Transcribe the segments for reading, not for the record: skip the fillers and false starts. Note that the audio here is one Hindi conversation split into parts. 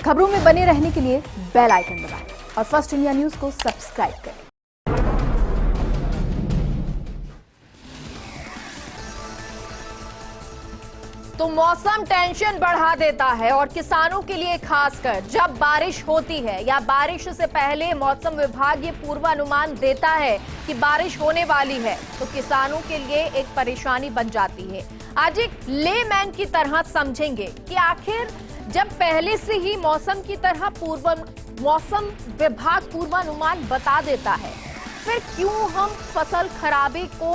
खबरों में बने रहने के लिए बेल आइकन दबाएं और फर्स्ट इंडिया न्यूज को सब्सक्राइब करें। तो मौसम टेंशन बढ़ा देता है और किसानों के लिए खासकर जब बारिश होती है या बारिश से पहले मौसम विभाग ये पूर्वानुमान देता है कि बारिश होने वाली है तो किसानों के लिए एक परेशानी बन जाती है। आज एक लेमैन की तरह समझेंगे कि आखिर जब पहले से ही मौसम की तरह मौसम विभाग पूर्वानुमान बता देता है फिर क्यों हम फसल खराबे को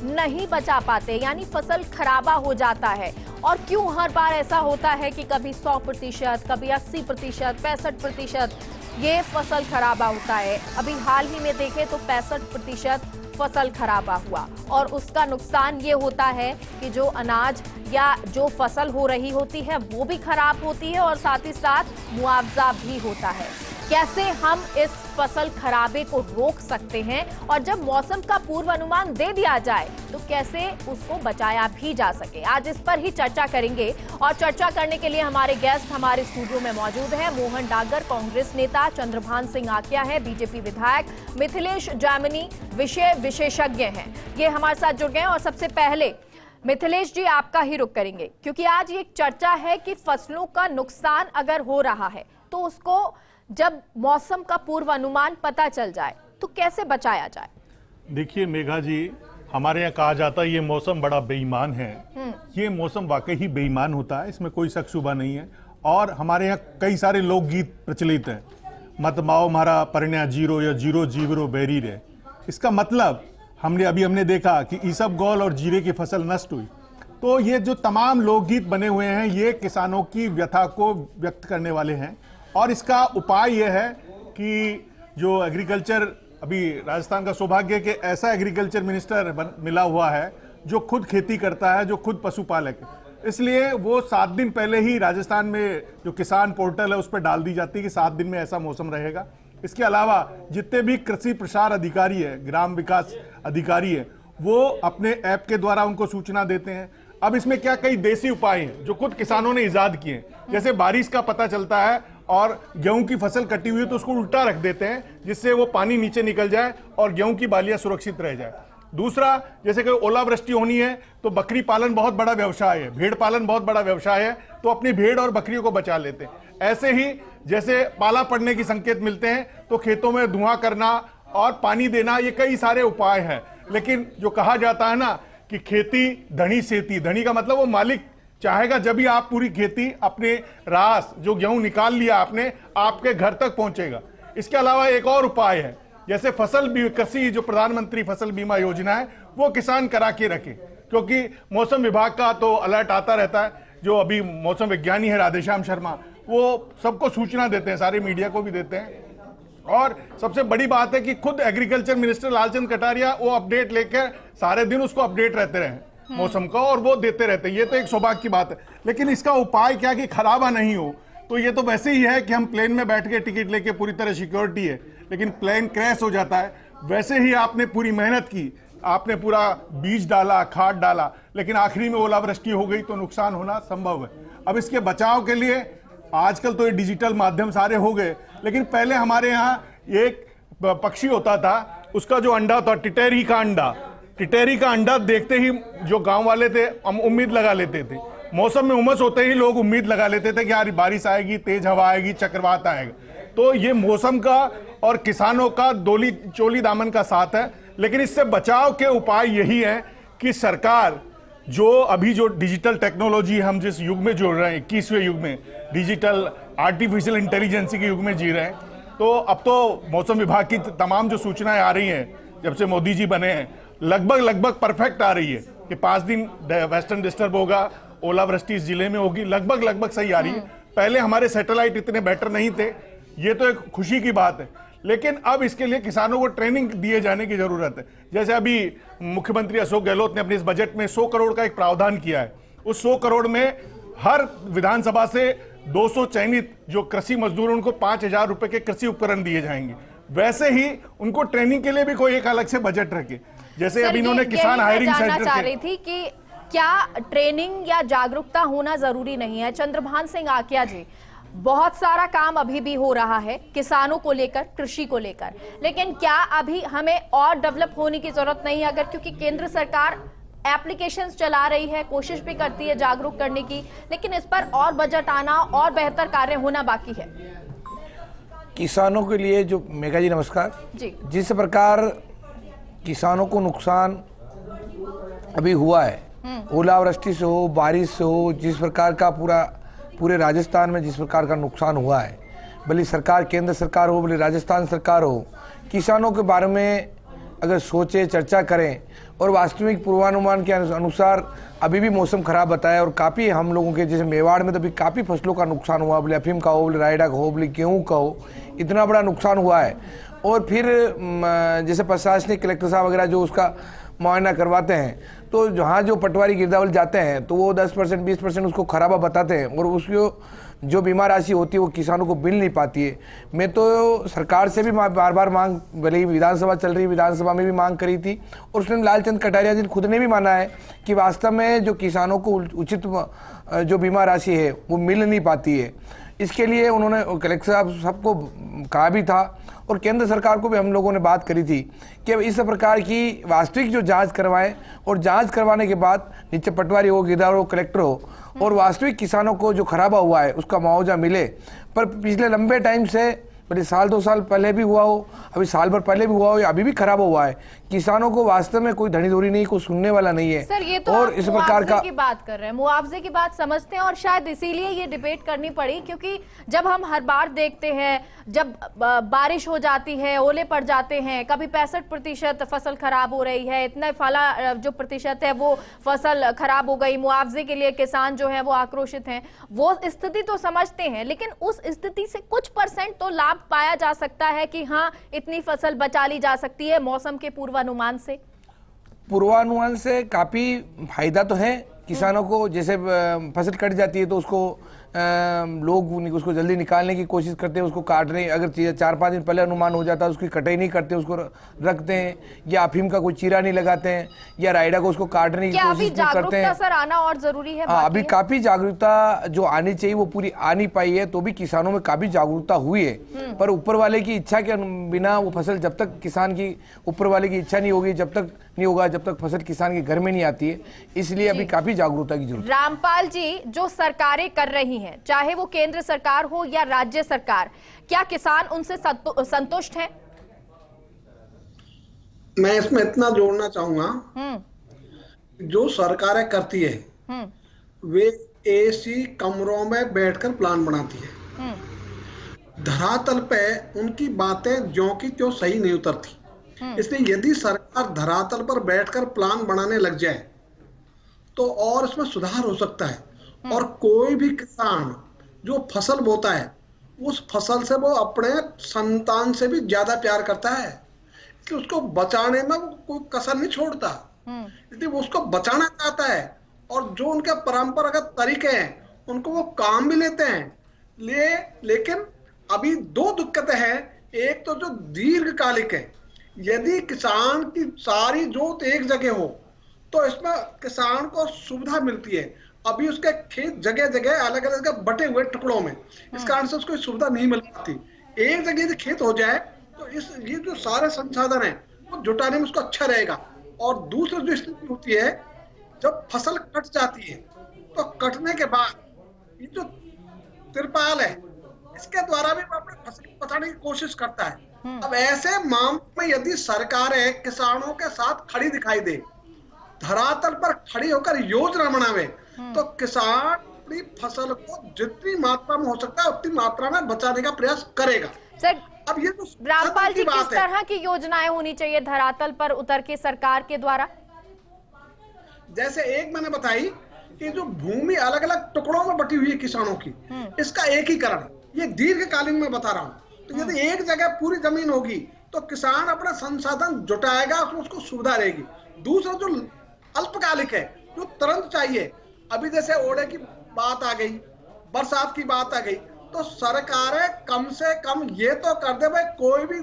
नहीं बचा पाते, यानी फसल खराबा हो जाता है। और क्यों हर बार ऐसा होता है कि कभी 100%, कभी 80%, 65% ये फसल खराबा होता है। अभी हाल ही में देखें तो 65% फसल खराबा हुआ और उसका नुकसान ये होता है कि जो अनाज या जो फसल हो रही होती है वो भी खराब होती है और साथ ही साथ मुआवजा भी होता है। कैसे हम इस फसल खराबे को रोक सकते हैं और जब मौसम का पूर्वानुमान दे दिया जाए तो कैसे उसको बचाया भी जा सके, आज इस पर ही चर्चा करेंगे। और चर्चा करने के लिए हमारे गेस्ट हमारे स्टूडियो में मौजूद हैं। मोहन डागर कांग्रेस नेता, चंद्रभान सिंह आकिया है बीजेपी विधायक, मिथिलेश जामनी विषय विशेषज्ञ हैं, ये हमारे साथ जुड़ गए। और सबसे पहले मिथिलेश जी आपका ही रुख करेंगे क्योंकि आज ये चर्चा है कि फसलों का नुकसान अगर हो रहा है तो उसको जब मौसम का पूर्वानुमान पता चल जाए तो कैसे बचाया जाए। देखिए मेघा जी, हमारे यहाँ कहा जाता है ये मौसम बड़ा बेईमान है। ये मौसम वाकई ही बेईमान होता है, इसमें कोई शक शुबा नहीं है। और हमारे यहाँ कई सारे लोकगीत प्रचलित हैं, मत माओ मारा परिण्या जीरो या जीरो जीवरो बेरी रे। इसका मतलब हमने देखा कि ईसब गौल और जीरे की फसल नष्ट हुई। तो ये जो तमाम लोकगीत बने हुए हैं ये किसानों की व्यथा को व्यक्त करने वाले हैं। और इसका उपाय यह है कि जो एग्रीकल्चर, अभी राजस्थान का सौभाग्य है कि ऐसा एग्रीकल्चर मिनिस्टर मिला हुआ है जो खुद खेती करता है, जो खुद पशुपालक है। इसलिए वो 7 दिन पहले ही राजस्थान में जो किसान पोर्टल है उस पर डाल दी जाती है कि 7 दिन में ऐसा मौसम रहेगा। इसके अलावा जितने भी कृषि प्रसार अधिकारी है, ग्राम विकास अधिकारी है, वो अपने ऐप के द्वारा उनको सूचना देते हैं। अब इसमें क्या कई देसी उपाय हैं जो खुद किसानों ने इजाद किए हैं। जैसे बारिश का पता चलता है और गेहूं की फसल कटी हुई है तो उसको उल्टा रख देते हैं जिससे वो पानी नीचे निकल जाए और गेहूं की बालियां सुरक्षित रह जाए। दूसरा, जैसे कि ओलावृष्टि होनी है तो बकरी पालन बहुत बड़ा व्यवसाय है, भेड़ पालन बहुत बड़ा व्यवसाय है, तो अपनी भेड़ और बकरियों को बचा लेते हैं। ऐसे ही जैसे पाला पड़ने की संकेत मिलते हैं तो खेतों में धुआं करना और पानी देना, ये कई सारे उपाय हैं। लेकिन जो कहा जाता है ना कि खेती धनी सेती, धनी का मतलब वो मालिक चाहेगा जब भी आप पूरी खेती अपने रास जो गेहूं निकाल लिया आपने, आपके घर तक पहुंचेगा। इसके अलावा एक और उपाय है, जैसे फसल कृषि जो प्रधानमंत्री फसल बीमा योजना है वो किसान करा के रखे, क्योंकि मौसम विभाग का तो अलर्ट आता रहता है। जो अभी मौसम विज्ञानी है राधेश्याम शर्मा, वो सबको सूचना देते हैं, सारे मीडिया को भी देते हैं। और सबसे बड़ी बात है कि खुद एग्रीकल्चर मिनिस्टर लालचंद कटारिया वो अपडेट लेकर सारे दिन उसको अपडेट रहते रहे मौसम का और वो देते रहते हैं। ये तो एक सौभाग्य की बात है। लेकिन इसका उपाय क्या कि खराबा नहीं हो, तो ये तो वैसे ही है कि हम प्लेन में बैठ के टिकट लेके पूरी तरह सिक्योरिटी है लेकिन प्लेन क्रैश हो जाता है। वैसे ही आपने पूरी मेहनत की, आपने पूरा बीज डाला, खाद डाला, लेकिन आखिरी में ओलावृष्टि हो गई तो नुकसान होना संभव है। अब इसके बचाव के लिए आजकल तो ये डिजिटल माध्यम सारे हो गए, लेकिन पहले हमारे यहाँ एक पक्षी होता था, उसका जो अंडा था टिटेरी का अंडा देखते ही जो गांव वाले थे हम उम्मीद लगा लेते थे। मौसम में उमस होते ही लोग उम्मीद लगा लेते थे कि यार बारिश आएगी, तेज हवा आएगी, चक्रवात आएगा। तो ये मौसम का और किसानों का दोली चोली दामन का साथ है। लेकिन इससे बचाव के उपाय यही है कि सरकार जो अभी जो डिजिटल टेक्नोलॉजी हम जिस युग में जुड़ रहे हैं, 21वें युग में, डिजिटल आर्टिफिशियल इंटेलिजेंसी के युग में जी रहे हैं, तो अब तो मौसम विभाग की तमाम जो सूचनाएं आ रही हैं जब से मोदी जी बने हैं लगभग परफेक्ट आ रही है कि 5 दिन वेस्टर्न डिस्टर्ब होगा, ओलावृष्टि इस जिले में होगी, लगभग सही आ रही है। पहले हमारे सैटेलाइट इतने बेटर नहीं थे, ये तो एक खुशी की बात है। लेकिन अब इसके लिए किसानों को ट्रेनिंग दिए जाने की जरूरत है। जैसे अभी मुख्यमंत्री अशोक गहलोत ने अपने इस बजट में 100 करोड़ का एक प्रावधान किया है। उस 100 करोड़ में हर विधानसभा से 200 चयनित जो कृषि मजदूर उनको 5,000 रुपए के कृषि उपकरण दिए जाएंगे। वैसे ही उनको ट्रेनिंग के लिए भी कोई एक अलग से बजट रखे। जैसे अभी इन्होंने किसान हायरिंग सेंटर चाह रही थी कि क्या ट्रेनिंग या जागरूकता होना जरूरी नहीं है। चंद्रभान सिंह आकिया जी, बहुत सारा काम अभी भी हो रहा है किसानों को लेकर, कृषि को लेकर, लेकिन क्या अभी हमें और डेवलप होने की जरूरत नहीं है? अगर क्योंकि केंद्र सरकार एप्लीकेशंस चला रही है, कोशिश भी करती है जागरूक करने की, लेकिन इस पर और बजट आना और बेहतर कार्य होना बाकी है। किसानों के लिए जो मेघा जी नमस्कार जी, जिस प्रकार किसानों को नुकसान अभी हुआ है, ओलावृष्टि से हो, बारिश से हो, जिस प्रकार का पूरे राजस्थान में जिस प्रकार का नुकसान हुआ है, भले सरकार केंद्र सरकार हो, भले राजस्थान सरकार हो, किसानों के बारे में अगर सोचे, चर्चा करें और वास्तविक पूर्वानुमान के अनुसार अभी भी मौसम खराब बताया और काफ़ी हम लोगों के जैसे मेवाड़ में तो अभी काफ़ी फसलों का नुकसान हुआ, बोले अफीम का हो, बोले रायडा का हो, बोले गेहूँ का हो, इतना बड़ा नुकसान हुआ है। और फिर जैसे प्रशासनिक कलेक्टर साहब वगैरह जो उसका मुआयना करवाते हैं, तो जहाँ जो पटवारी गिरदावल जाते हैं तो वो 10% 20% उसको खराबा बताते हैं और उसको जो बीमा राशि होती है वो किसानों को मिल नहीं पाती है। मैं तो सरकार से भी बार बार मांग, भले ही विधानसभा चल रही, विधानसभा में भी मांग करी थी और उसने लालचंद कटारिया जी खुद ने भी माना है कि वास्तव में जो किसानों को उचित जो बीमा राशि है वो मिल नहीं पाती है। इसके लिए उन्होंने कलेक्टर साहब सबको कहा भी था और केंद्र सरकार को भी हम लोगों ने बात करी थी कि इस प्रकार की वास्तविक जो जांच करवाएं और जांच करवाने के बाद नीचे पटवारी हो, गिरदावर हो, कलेक्टर हो और वास्तविक किसानों को जो खराबा हुआ है उसका मुआवजा मिले। पर पिछले लंबे टाइम से, भले साल 2 साल पहले भी हुआ हो, अभी साल भर पहले भी हुआ हो, या अभी भी खराब हुआ है, किसानों को वास्तव में कोई धनी धोरी नहीं, कोई सुनने वाला नहीं है। सर ये तो और इस प्रकार का की बात कर रहे हैं, मुआवजे की बात समझते हैं और शायद इसीलिए ये डिबेट करनी पड़ी, क्योंकि जब हम हर बार देखते हैं जब बारिश हो जाती है, ओले पड़ जाते हैं, कभी 65% फसल खराब हो रही है, इतना फला जो प्रतिशत है वो फसल खराब हो गई, मुआवजे के लिए किसान जो है वो आक्रोशित हैं, वो स्थिति तो समझते हैं, लेकिन उस स्थिति से कुछ % तो लाभ पाया जा सकता है कि हाँ इतनी फसल बचा ली जा सकती है मौसम के पूर्वानुमान से। पूर्वानुमान से काफ़ी फायदा तो है किसानों को। जैसे फसल कट जाती है तो उसको लोग उसको जल्दी निकालने की कोशिश करते हैं, उसको काटने, अगर 4-5 दिन पहले अनुमान हो जाता है उसकी कटाई नहीं करते, उसको रखते हैं, या अफीम का कोई चीरा नहीं लगाते हैं, या रायडा को उसको काटने की कोशिश नहीं करते हैं। सर आना और जरूरी है। हाँ, अभी काफी जागरूकता जो आनी चाहिए वो पूरी आ नहीं पाई है, तो भी किसानों में काफी जागरूकता हुई है। पर ऊपर वाले की इच्छा के बिना वो फसल, जब तक किसान की ऊपर वाले की इच्छा नहीं होगी, जब तक नहीं होगा, जब तक फसल किसान के घर में नहीं आती है, इसलिए अभी काफी जागरूकता की जरूरत है। रामपाल जी, जो सरकारें कर रही हैं, चाहे वो केंद्र सरकार हो या राज्य सरकार, क्या किसान उनसे संतुष्ट हैं? मैं इसमें इतना जोड़ना चाहूंगा, जो सरकारें करती है वे एसी कमरों में बैठकर प्लान बनाती है, धरातल पे उनकी बातें ज्यों की त्यों सही नहीं उतरती। इसलिए यदि सरकार धरातल पर बैठकर प्लान बनाने लग जाए तो और इसमें सुधार हो सकता है। और कोई भी किसान जो फसल बोता है उस फसल से वो अपने संतान से भी ज्यादा प्यार करता है, इसलिए उसको बचाने में वो कोई कसर नहीं छोड़ता, इसलिए वो उसको बचाना चाहता है। और जो उनके परंपरागत तरीके हैं उनको वो काम भी लेते हैं। लेकिन अभी 2 दिक्कतें हैं। एक तो जो दीर्घकालिक है, यदि किसान की सारी जोत एक जगह हो तो इसमें किसान को सुविधा मिलती है। अभी उसके खेत जगह जगह अलग अलग बटे हुए टुकड़ों में, इस कारण से उसको सुविधा नहीं मिल पाती। एक जगह यदि खेत हो जाए तो ये जो सारे संसाधन है वो जुटाने में उसको अच्छा रहेगा। और दूसरी जो स्थिति होती है, जब फसल कट जाती है तो कटने के बाद ये जो तिरपाल है इसके द्वारा भी अपने फसल को बचाने की कोशिश करता है। अब ऐसे मामले में यदि सरकारें किसानों के साथ खड़ी दिखाई दे, धरातल पर खड़ी होकर योजना बनावे, तो किसान अपनी फसल को जितनी मात्रा में हो सकता है उतनी मात्रा में बचाने का प्रयास करेगा। सर, अब ये तो रामपाल जी, किस तरह की योजनाएं होनी चाहिए धरातल पर उतर के सरकार के द्वारा? जैसे एक मैंने बताई कि जो भूमि अलग अलग टुकड़ों में बटी हुई है किसानों की, इसका एकीकरण, ये दीर्घकालीन में बता रहा हूँ। तो यदि एक जगह पूरी जमीन होगी तो किसान अपना संसाधन जुटाएगा, उसको सुविधा रहेगी। दूसरा जो अल्पकालिक है, जो तुरंत चाहिए, अभी जैसे ओले की बात आ गई, बरसात की बात आ गई, तो सरकारें कम से कम ये तो कर दे भाई कोई भी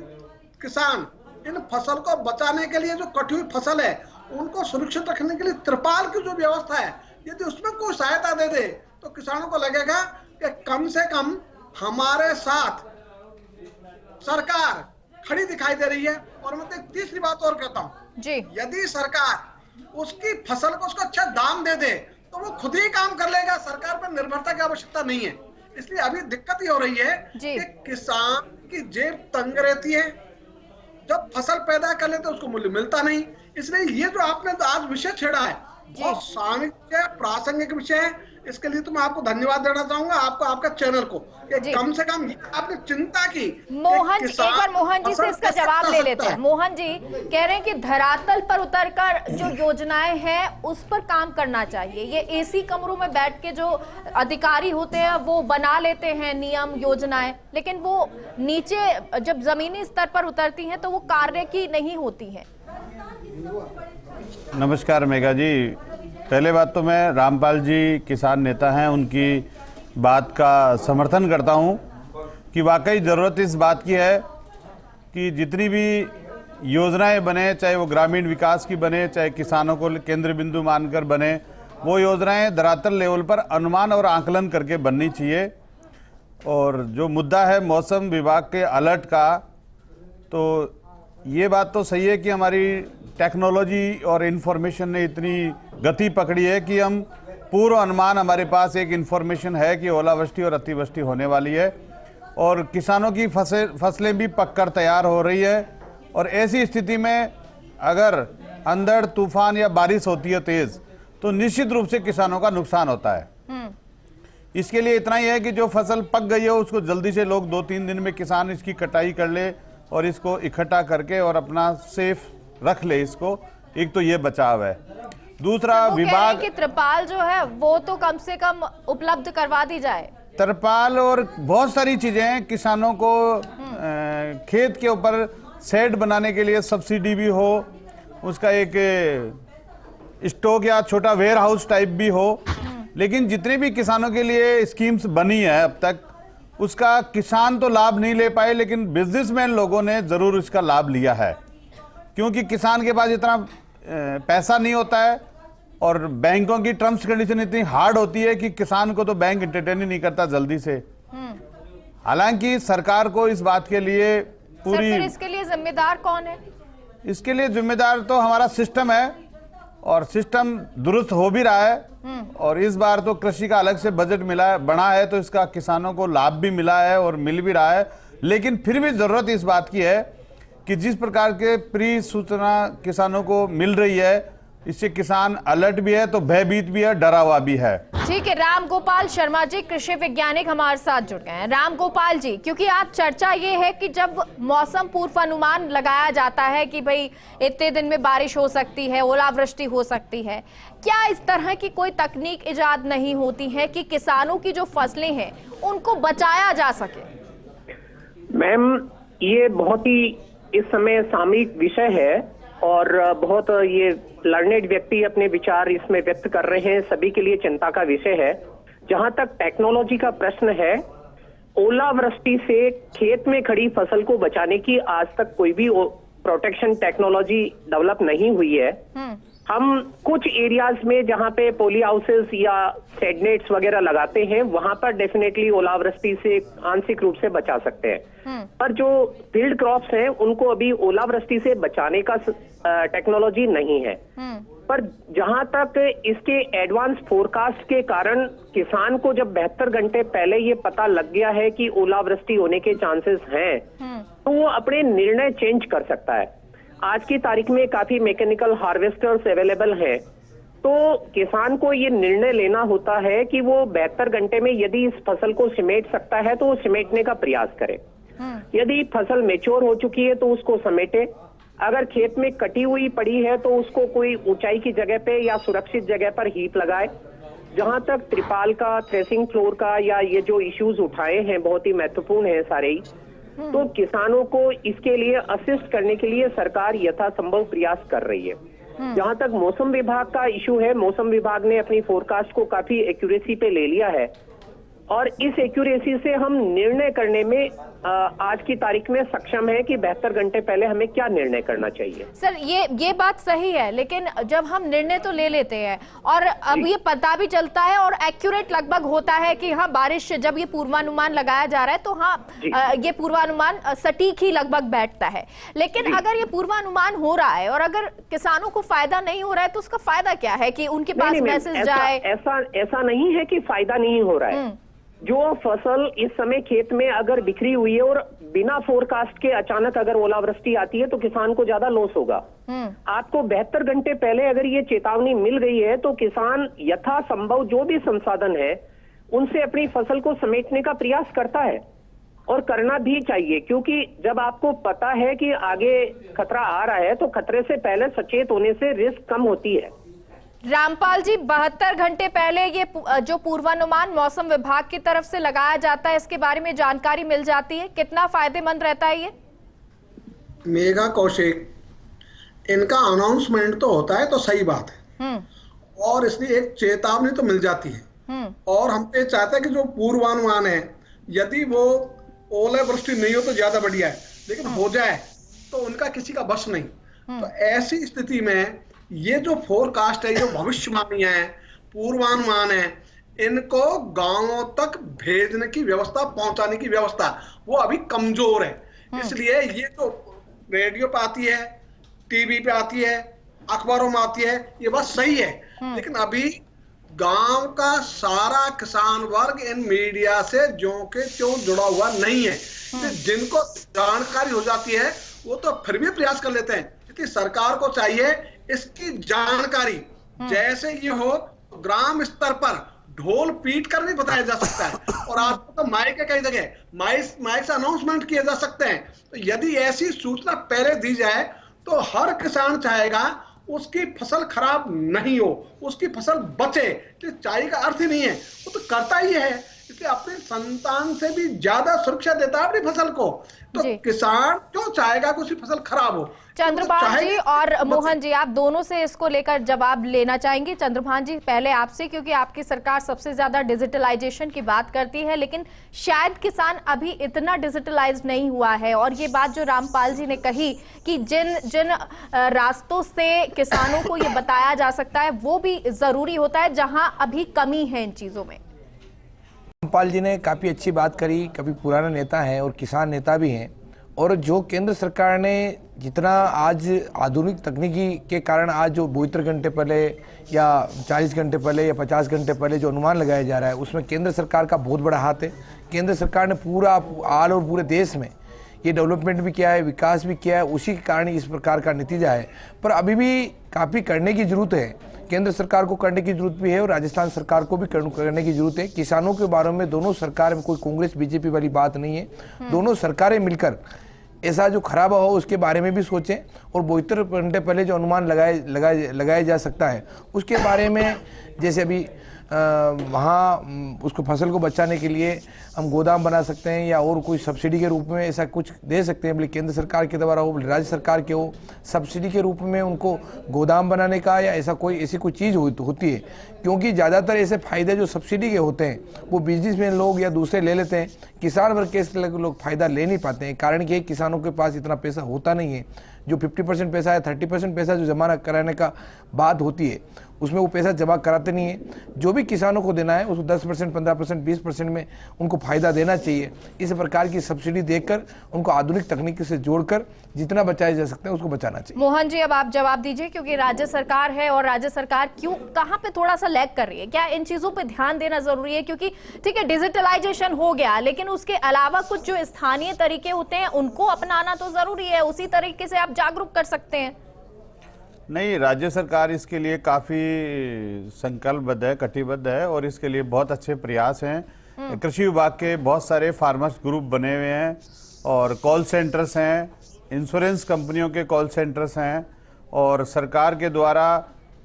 किसान इन फसल को बचाने के लिए, जो कटी हुई फसल है उनको सुरक्षित रखने के लिए त्रिपाल की जो व्यवस्था है, यदि उसमें कोई सहायता दे दे तो किसानों को लगेगा कि कम से कम हमारे साथ सरकार खड़ी दिखाई दे रही है। और मैं एक तीसरी बात और कहता हूं जी, यदि सरकार उसकी फसल को उसको अच्छा दाम दे दे तो वो खुद ही काम कर लेगा, सरकार पर निर्भरता की आवश्यकता नहीं है। इसलिए अभी दिक्कत ही हो रही है जी। कि किसान की जेब तंग रहती है, जब फसल पैदा कर लेते उसको मूल्य मिलता नहीं। इसलिए ये जो आपने आज विषय छेड़ा है बहुत सामान्य प्रासंगिक विषय है। इसके लिए तो मैं आपको धन्यवाद देना चाहूंगा, आपको, आपका चैनल को, कि कम से कम आपने चिंता की। मोहन जी, एक बार मोहन जी से इसका जवाब ले लेते हैं। मोहन जी कह रहे हैं कि धरातल पर उतरकर जो योजनाएं हैं उस पर काम करना चाहिए। ये एसी कमरों में बैठ के जो अधिकारी होते हैं वो बना लेते हैं नियम योजनाएं, लेकिन वो नीचे जब जमीनी स्तर पर उतरती हैं तो वो कार्य की नहीं होती हैं। नमस्कार मेघा जी, पहले बात तो मैं रामपाल जी किसान नेता हैं, उनकी बात का समर्थन करता हूं कि वाकई ज़रूरत इस बात की है कि जितनी भी योजनाएं बने, चाहे वो ग्रामीण विकास की बने, चाहे किसानों को केंद्र बिंदु मानकर बने, वो योजनाएं धरातल लेवल पर अनुमान और आकलन करके बननी चाहिए। और जो मुद्दा है मौसम विभाग के अलर्ट का, तो ये बात तो सही है कि हमारी टेक्नोलॉजी और इन्फॉर्मेशन ने इतनी गति पकड़ी है कि हम पूर्व अनुमान, हमारे पास एक इन्फॉर्मेशन है कि ओलावृष्टि और अतिवृष्टि होने वाली है और किसानों की फसलें भी पककर तैयार हो रही है। और ऐसी स्थिति में अगर अंधड़ तूफान या बारिश होती है तेज, तो निश्चित रूप से किसानों का नुकसान होता है। इसके लिए इतना ही है कि जो फसल पक गई है उसको जल्दी से लोग 2-3 दिन में किसान इसकी कटाई कर ले और इसको इकट्ठा करके और अपना सेफ रख ले इसको। एक तो ये बचाव है। दूसरा विभाग की त्रिपाल जो है वो तो कम से कम उपलब्ध करवा दी जाए। त्रिपाल और बहुत सारी चीजें हैं, किसानों को खेत के ऊपर शेड बनाने के लिए सब्सिडी भी हो, उसका एक स्टॉक या छोटा वेयर हाउस टाइप भी हो। लेकिन जितने भी किसानों के लिए स्कीम्स बनी है अब तक, उसका किसान तो लाभ नहीं ले पाए, लेकिन बिजनेसमैन लोगों ने जरूर इसका लाभ लिया है, क्योंकि किसान के पास इतना पैसा नहीं होता है और बैंकों की टर्म्स कंडीशन इतनी हार्ड होती है कि किसान को तो बैंक एंटरटेन ही नहीं करता जल्दी से। हालांकि सरकार को इस बात के लिए पूरी, फिर इसके लिए जिम्मेदार कौन है? इसके लिए जिम्मेदार तो हमारा सिस्टम है और सिस्टम दुरुस्त हो भी रहा है। और इस बार तो कृषि का अलग से बजट मिला बना है, तो इसका किसानों को लाभ भी मिला है और मिल भी रहा है। लेकिन फिर भी जरूरत इस बात की है कि जिस प्रकार के प्री सूचना किसानों को मिल रही है, इससे किसान अलर्ट भी है तो भयभीत भी है, डरा हुआ भी है। ठीक है, राम गोपाल शर्मा जी कृषि वैज्ञानिक हमारे साथ जुड़ गए हैं। राम गोपाल जी, क्योंकि आज चर्चा ये है कि जब मौसम पूर्वानुमान लगाया जाता है कि भाई इतने दिन में बारिश हो सकती है, ओलावृष्टि हो सकती है, क्या इस तरह की कोई तकनीक इजाद नहीं होती है कि किसानों की जो फसलें हैं उनको बचाया जा सके? मैम, ये बहुत ही इस समय सामयिक विषय है और बहुत ये लर्नेड व्यक्ति अपने विचार इसमें व्यक्त कर रहे हैं, सभी के लिए चिंता का विषय है। जहां तक टेक्नोलॉजी का प्रश्न है, ओलावृष्टि से खेत में खड़ी फसल को बचाने की आज तक कोई भी प्रोटेक्शन टेक्नोलॉजी डेवलप नहीं हुई है। हम कुछ एरियाज में जहां पे पोली हाउसेस या शेडनेट्स वगैरह लगाते हैं, वहां पर डेफिनेटली ओलावृष्टि से आंशिक रूप से बचा सकते हैं। पर जो फील्ड क्रॉप्स हैं उनको अभी ओलावृष्टि से बचाने का टेक्नोलॉजी नहीं है। पर जहां तक इसके एडवांस फोरकास्ट के कारण किसान को जब 72 घंटे पहले ये पता लग गया है कि ओलावृष्टि होने के चांसेस हैं, तो वो अपने निर्णय चेंज कर सकता है। आज की तारीख में काफी मैकेनिकल हार्वेस्टर्स अवेलेबल हैं, तो किसान को ये निर्णय लेना होता है कि वो 72 घंटे में यदि इस फसल को समेट सकता है तो वो समेटने का प्रयास करे। यदि फसल मैच्योर हो चुकी है तो उसको समेटे। अगर खेत में कटी हुई पड़ी है तो उसको कोई ऊंचाई की जगह पे या सुरक्षित जगह पर हीप लगाए। जहां तक त्रिपाल का, थ्रेसिंग फ्लोर का या ये जो इश्यूज उठाए हैं बहुत ही महत्वपूर्ण है सारे ही, तो किसानों को इसके लिए असिस्ट करने के लिए सरकार यथासंभव प्रयास कर रही है। जहां तक मौसम विभाग का इशू है, मौसम विभाग ने अपनी फोरकास्ट को काफी एक्यूरेसी पे ले लिया है और इस एक्यूरेसी से हम निर्णय करने में आज की तारीख में सक्षम है कि 72 घंटे पहले हमें क्या निर्णय करना चाहिए। सर ये बात सही है, लेकिन जब हम निर्णय तो ले लेते हैं और अब ये पता भी चलता है और एक्यूरेट लगभग होता है कि हाँ बारिश, जब ये पूर्वानुमान लगाया जा रहा है तो हाँ ये पूर्वानुमान सटीक ही लगभग बैठता है। लेकिन अगर ये पूर्वानुमान हो रहा है और अगर किसानों को फायदा नहीं हो रहा है तो उसका फायदा क्या है कि उनके पास मैसेज जाए? ऐसा नहीं है कि फायदा नहीं हो रहा है। जो फसल इस समय खेत में अगर बिखरी हुई है और बिना फोरकास्ट के अचानक अगर ओलावृष्टि आती है तो किसान को ज्यादा लॉस होगा। आपको 72 घंटे पहले अगर ये चेतावनी मिल गई है तो किसान यथासंभव जो भी संसाधन है उनसे अपनी फसल को समेटने का प्रयास करता है और करना भी चाहिए, क्योंकि जब आपको पता है कि आगे खतरा आ रहा है तो खतरे से पहले सचेत होने से रिस्क कम होती है। रामपाल जी, 72 घंटे पहले ये जो पूर्वानुमान मौसम विभाग की तरफ से लगाया जाता है इसके बारे में जानकारी मिल जाती है, कितना फायदेमंद रहता है ये? मेघा कौशिक, इनका अनाउंसमेंट तो होता है तो सही बात है और इसलिए एक चेतावनी तो मिल जाती है और हम तो चाहते हैं कि जो पूर्वानुमान है यदि वो ओलावृष्टि नहीं हो तो ज्यादा बढ़िया है, लेकिन हो जाए तो उनका किसी का बस नहीं। तो ऐसी स्थिति में ये जो फोरकास्ट है, जो भविष्यवाणियां हैं, पूर्वानुमान है, इनको गांवों तक भेजने की व्यवस्था, पहुंचाने की व्यवस्था वो अभी कमजोर है। इसलिए ये तो रेडियो पे आती है, टीवी पे आती है, अखबारों में आती है, ये बात सही है, लेकिन अभी गांव का सारा किसान वर्ग इन मीडिया से ज्यों के त्यों जुड़ा हुआ नहीं है। जिनको जानकारी हो जाती है वो तो फिर भी प्रयास कर लेते हैं, क्योंकि सरकार को चाहिए इसकी जानकारी जैसे ये हो ग्राम स्तर पर ढोल पीट कर भी बताया जा सकता है और आपको तो माइक है, कई जगह माइक से अनाउंसमेंट किए जा सकते हैं। तो यदि ऐसी सूचना पहले दी जाए तो हर किसान चाहेगा उसकी फसल खराब नहीं हो, उसकी फसल बचे। तो चाहिए का अर्थ ही नहीं है, वो तो करता ही है, क्योंकि अपने संतान से भी ज्यादा सुरक्षा देता है अपनी फसल को। तो किसान क्यों चाहेगा कि उसकी फसल खराब हो? चंद्रभान जी और मोहन जी, आप दोनों से इसको लेकर जवाब लेना चाहेंगे। चंद्रभान जी, पहले आपसे, क्योंकि आपकी सरकार सबसे ज्यादा डिजिटलाइजेशन की बात करती है, लेकिन शायद किसान अभी इतना डिजिटलाइज नहीं हुआ है। और ये बात जो रामपाल जी ने कही कि जिन रास्तों से किसानों को ये बताया जा सकता है वो भी जरूरी होता है, जहां अभी कमी है इन चीजों में। रामपाल जी ने काफ़ी अच्छी बात करी, काफ़ी पुराना नेता है और किसान नेता भी हैं। और जो केंद्र सरकार ने जितना आज आधुनिक तकनीकी के कारण आज जो 72 घंटे पहले या 40 घंटे पहले या 50 घंटे पहले जो अनुमान लगाया जा रहा है, उसमें केंद्र सरकार का बहुत बड़ा हाथ है। केंद्र सरकार ने पूरा ऑल और पूरे देश में ये डेवलपमेंट भी किया है, विकास भी किया है, उसी के कारण इस प्रकार का नतीजा है। पर अभी भी काफ़ी करने की ज़रूरत है, केंद्र सरकार को करने की जरूरत भी है और राजस्थान सरकार को भी करने की जरूरत है। किसानों के बारे में दोनों सरकार में कोई कांग्रेस बीजेपी वाली बात नहीं है, दोनों सरकारें मिलकर ऐसा जो खराब हो उसके बारे में भी सोचें और 72 घंटे पहले जो अनुमान लगाया जा सकता है उसके बारे में, जैसे अभी वहाँ उसको फसल को बचाने के लिए हम गोदाम बना सकते हैं या और कोई सब्सिडी के रूप में ऐसा कुछ दे सकते हैं, केंद्र सरकार के द्वारा हो, राज्य सरकार के हो, सब्सिडी के रूप में उनको गोदाम बनाने का या ऐसी कोई चीज़ होती है। क्योंकि ज़्यादातर ऐसे फायदे जो सब्सिडी के होते हैं वो बिजनेसमैन लोग या दूसरे ले लेते हैं, किसान वर्ग के लोग फ़ायदा ले नहीं पाते हैं। कारण कि किसानों के पास इतना पैसा होता नहीं है, जो 50% पैसा या 30% पैसा जो जमा कराने का बात होती है उसमें वो पैसा जमा कराते नहीं है। जो भी किसानों को देना है उसको 10%, 15%, 20% में उनको फ़ायदा देना चाहिए। इस प्रकार की सब्सिडी देकर उनको आधुनिक तकनीक से जोड़कर जितना बचाया जा सकता है उसको बचाना चाहिए। मोहन जी, अब आप जवाब दीजिए, क्योंकि राज्य सरकार है और राज्य सरकार कहाँ पे थोड़ा सा लैग कर रही है? क्या इन चीजों पे ध्यान देना जरूरी है? क्योंकि ठीक है डिजिटलाइजेशन हो गया, लेकिन उसके अलावा कुछ जो स्थानीय तरीके होते हैं उनको अपनाना तो जरूरी है, उसी तरीके से आप जागरूक कर सकते हैं। नहीं, राज्य सरकार इसके लिए काफ़ी संकल्पबद्ध है, कटिबद्ध है और इसके लिए बहुत अच्छे प्रयास हैं। कृषि विभाग के बहुत सारे फार्मर्स ग्रुप बने हुए हैं और कॉल सेंटर्स हैं, इंश्योरेंस कंपनियों के कॉल सेंटर्स हैं और सरकार के द्वारा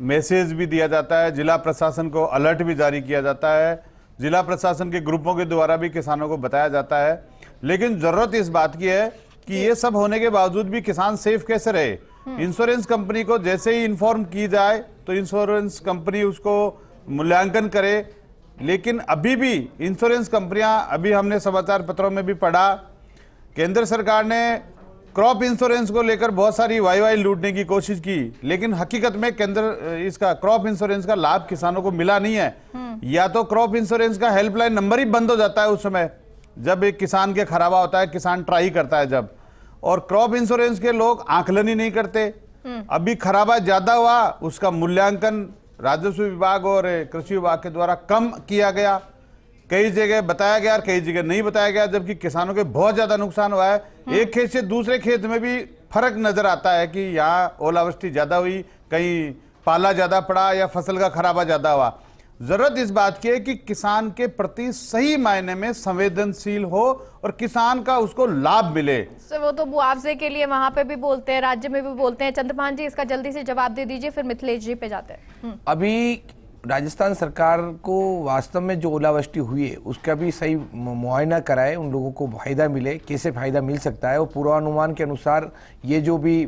मैसेज भी दिया जाता है, जिला प्रशासन को अलर्ट भी जारी किया जाता है, जिला प्रशासन के ग्रुपों के द्वारा भी किसानों को बताया जाता है। लेकिन ज़रूरत इस बात की है कि ये सब होने के बावजूद भी किसान सेफ कैसे रहे। इंश्योरेंस कंपनी को जैसे ही इन्फॉर्म की जाए तो इंश्योरेंस कंपनी उसको मूल्यांकन करे, लेकिन अभी भी इंश्योरेंस कंपनियां, अभी हमने समाचार पत्रों में भी पढ़ा केंद्र सरकार ने क्रॉप इंश्योरेंस को लेकर बहुत सारी वाई लूटने की कोशिश की, लेकिन हकीकत में केंद्र इसका क्रॉप इंश्योरेंस का लाभ किसानों को मिला नहीं है। या तो क्रॉप इंश्योरेंस का हेल्पलाइन नंबर ही बंद हो जाता है उस समय जब एक किसान के खराबा होता है, किसान ट्राई करता है जब, और क्रॉप इंश्योरेंस के लोग आकलन ही नहीं करते। अभी खराबा ज्यादा हुआ, उसका मूल्यांकन राजस्व विभाग और कृषि विभाग के द्वारा कम किया गया, कई जगह बताया गया और कई जगह नहीं बताया गया, जबकि किसानों के बहुत ज्यादा नुकसान हुआ है। एक खेत से दूसरे खेत में भी फर्क नजर आता है कि यहाँ ओलावृष्टि ज्यादा हुई, कहीं पाला ज्यादा पड़ा या फसल का खराबा ज्यादा हुआ। जरूरत इस बात की है कि किसान के प्रति सही मायने में संवेदनशील हो और किसान का उसको लाभ मिले। वो तो मुआवजे के लिए वहां पे भी बोलते हैं, राज्य में भी बोलते हैं। चंद्रभान जी, इसका जल्दी से जवाब दे दीजिए, फिर मिथिलेश जी पे जाते हैं। अभी राजस्थान सरकार को वास्तव में जो ओलावृष्टि हुई है उसका भी सही मुआयना कराए, उन लोगों को फायदा मिले, कैसे फायदा मिल सकता है। और पूर्वानुमान के अनुसार ये जो भी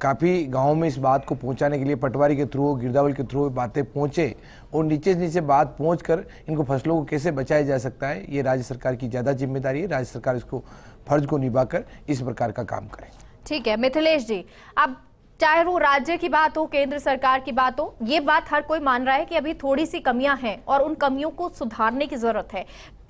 काफ़ी गाँव में इस बात को पहुंचाने के लिए पटवारी के थ्रू, गिरदावल के थ्रू बातें पहुंचे और नीचे से नीचे बात पहुंचकर इनको फसलों को कैसे बचाया जा सकता है, ये राज्य सरकार की ज़्यादा जिम्मेदारी है। राज्य सरकार इसको फर्ज को निभाकर इस प्रकार का काम करे। ठीक है मिथिलेश जी, अब चाहे वो राज्य की बात हो, केंद्र सरकार की बात हो, ये बात हर कोई मान रहा है कि अभी थोड़ी सी कमियां हैं और उन कमियों को सुधारने की जरूरत है।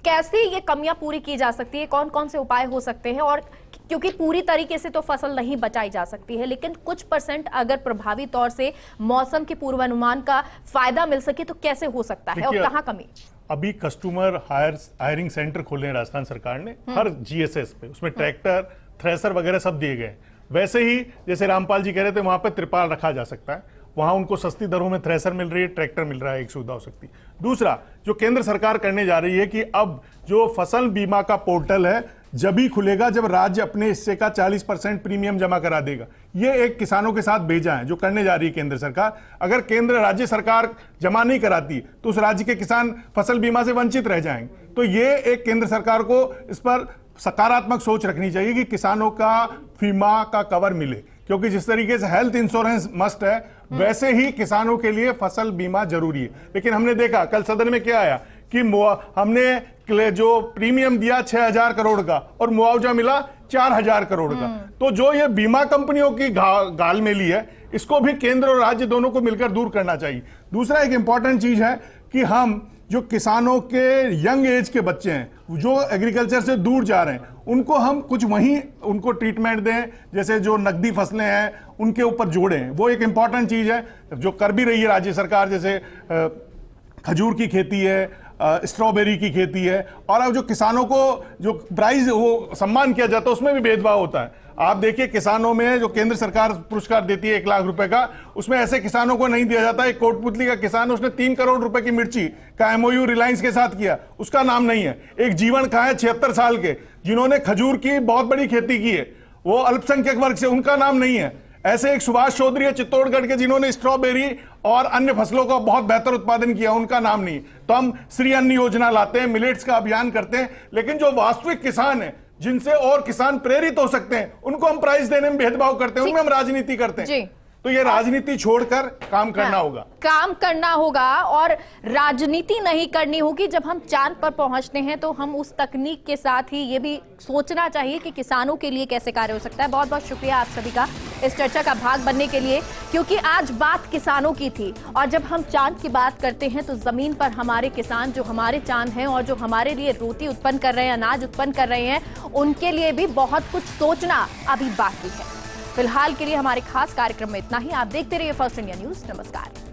कैसे ये कमियां पूरी की जा सकती है, कौन कौन से उपाय हो सकते हैं? और क्योंकि पूरी तरीके से तो फसल नहीं बचाई जा सकती है, लेकिन कुछ % अगर प्रभावी तौर से मौसम के पूर्वानुमान का फायदा मिल सके तो कैसे हो सकता है और कहाँ कमी? अभी कस्टमर हायरिंग सेंटर खोले हैं राजस्थान सरकार ने हर GSS पे, उसमें ट्रैक्टर, थ्रेसर वगैरह सब दिए गए। वैसे ही जैसे रामपाल जी कह रहे थे, वहां पर त्रिपाल रखा जा सकता है, वहां उनको सस्ती दरों में थ्रेसर मिल रही है, ट्रैक्टर मिल रहा है, एक सुविधा हो सकती है। दूसरा जो केंद्र सरकार करने जा रही है कि अब जो फसल बीमा का पोर्टल है जब ही खुलेगा जब राज्य अपने हिस्से का 40% प्रीमियम जमा करा देगा। ये एक किसानों के साथ भेजा है जो करने जा रही है केंद्र सरकार। अगर केंद्र राज्य सरकार जमा नहीं कराती तो उस राज्य के किसान फसल बीमा से वंचित रह जाएंगे। तो ये एक केंद्र सरकार को इस पर सकारात्मक सोच रखनी चाहिए कि किसानों का बीमा का कवर मिले, क्योंकि जिस तरीके से हेल्थ इंश्योरेंस मस्ट है वैसे ही किसानों के लिए फसल बीमा जरूरी है। लेकिन हमने देखा कल सदन में क्या आया कि हमने जो प्रीमियम दिया 6,000 करोड़ का और मुआवजा मिला 4,000 करोड़ का। तो जो ये बीमा कंपनियों की गालमेली है, इसको भी केंद्र और राज्य दोनों को मिलकर दूर करना चाहिए। दूसरा एक इंपॉर्टेंट चीज है कि हम जो किसानों के यंग एज के बच्चे हैं जो एग्रीकल्चर से दूर जा रहे हैं, उनको हम कुछ वहीं उनको ट्रीटमेंट दें, जैसे जो नकदी फसलें हैं उनके ऊपर जोड़ें। वो एक इंपॉर्टेंट चीज है जो कर भी रही है राज्य सरकार, जैसे खजूर की खेती है, स्ट्रॉबेरी की खेती है। और अब जो किसानों को जो प्राइज वो सम्मान किया जाता है उसमें भी भेदभाव होता है। आप देखिए किसानों में जो केंद्र सरकार पुरस्कार देती है 1 लाख रुपए का, उसमें ऐसे किसानों को नहीं दिया जाता। एक कोटपुतली का किसान, उसने 3 करोड़ रुपए की मिर्ची का MOU रिलायंस के साथ किया, उसका नाम नहीं है। एक जीवन का है 76 साल के, जिन्होंने खजूर की बहुत बड़ी खेती की है, वो अल्पसंख्यक वर्ग से, उनका नाम नहीं है। ऐसे एक सुभाष चौधरी है चित्तौड़गढ़ के, जिन्होंने स्ट्रॉबेरी और अन्य फसलों का बहुत बेहतर उत्पादन किया, उनका नाम नहीं। तो हम श्री अन्न योजना लाते हैं, मिलेट्स का अभियान करते हैं, लेकिन जो वास्तविक किसान है जिनसे और किसान प्रेरित हो सकते हैं उनको हम प्राइस देने में भेदभाव करते हैं, उनमें हम राजनीति करते हैं। तो ये राजनीति छोड़कर काम करना होगा, काम करना होगा और राजनीति नहीं करनी होगी। जब हम चांद पर पहुंचते हैं तो हम उस तकनीक के साथ ही ये भी सोचना चाहिए कि किसानों के लिए कैसे कार्य हो सकता है। बहुत बहुत शुक्रिया आप सभी का इस चर्चा का भाग बनने के लिए, क्योंकि आज बात किसानों की थी। और जब हम चांद की बात करते हैं तो जमीन पर हमारे किसान जो हमारे चांद हैं और जो हमारे लिए रोटी उत्पन्न कर रहे हैं, अनाज उत्पन्न कर रहे हैं, उनके लिए भी बहुत कुछ सोचना अभी बाकी है। फिलहाल के लिए हमारे खास कार्यक्रम में इतना ही। आप देखते रहिए फर्स्ट इंडिया न्यूज। नमस्कार।